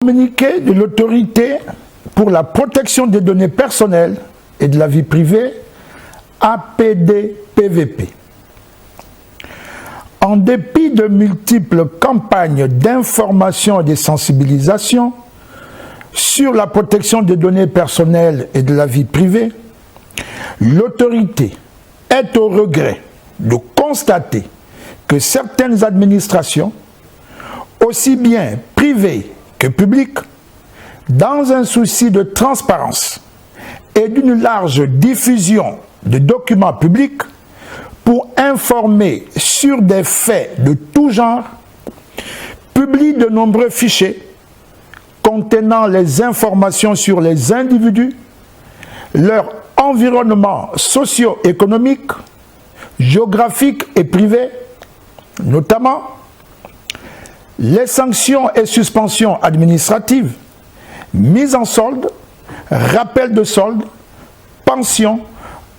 Communiqué de l'autorité pour la protection des données personnelles et de la vie privée, APDPVP. En dépit de multiples campagnes d'information et de sensibilisation sur la protection des données personnelles et de la vie privée, l'autorité est au regret de constater que certaines administrations, aussi bien privées que publiques, dans un souci de transparence et d'une large diffusion de documents publics pour informer sur des faits de tout genre, publient de nombreux fichiers contenant les informations sur les individus, leur environnement socio-économique, géographique et privé, notamment les sanctions et suspensions administratives, mise en solde, rappel de solde, pension,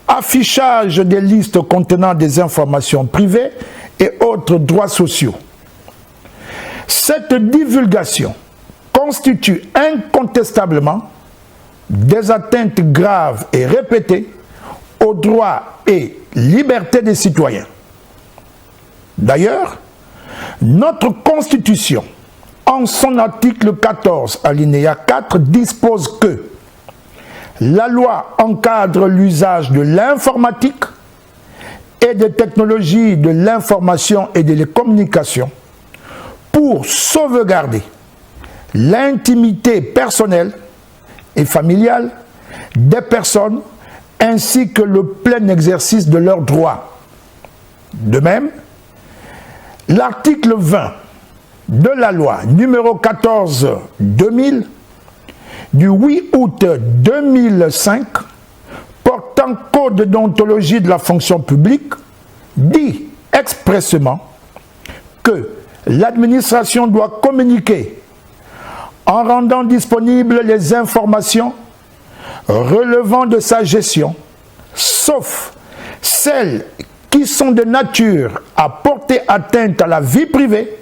affichage des listes contenant des informations privées et autres droits sociaux. Cette divulgation constitue incontestablement des atteintes graves et répétées aux droits et libertés des citoyens. D'ailleurs, notre Constitution, en son article 14, alinéa 4, dispose que la loi encadre l'usage de l'informatique et des technologies de l'information et des communications pour sauvegarder l'intimité personnelle et familiale des personnes ainsi que le plein exercice de leurs droits. De même, l'article 20 de la loi numéro 14/2000 du 8 août 2005 portant code de déontologie de la fonction publique dit expressément que l'administration doit communiquer en rendant disponibles les informations relevant de sa gestion, sauf celles qui sont de nature à porter atteinte à la vie privée,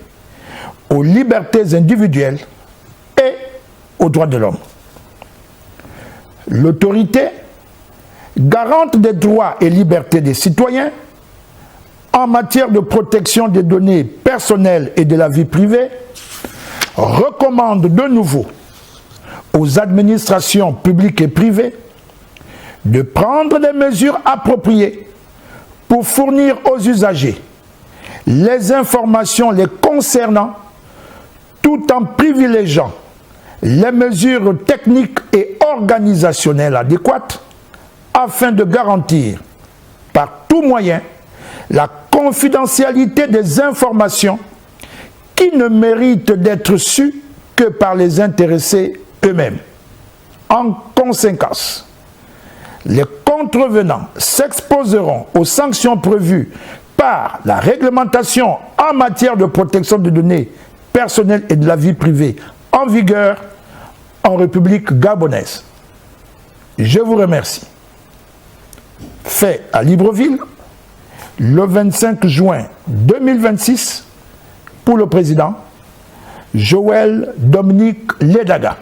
aux libertés individuelles et aux droits de l'homme. L'autorité, garante des droits et libertés des citoyens, en matière de protection des données personnelles et de la vie privée, recommande de nouveau aux administrations publiques et privées de prendre des mesures appropriées pour fournir aux usagers les informations les concernant tout en privilégiant les mesures techniques et organisationnelles adéquates afin de garantir par tout moyen la confidentialité des informations qui ne méritent d'être sues que par les intéressés eux-mêmes. En conséquence, les contrevenants s'exposeront aux sanctions prévues par la réglementation en matière de protection des données personnelles et de la vie privée en vigueur en République gabonaise. Je vous remercie. Fait à Libreville, le 25 juin 2026, pour le président Joël Dominique Ledaga.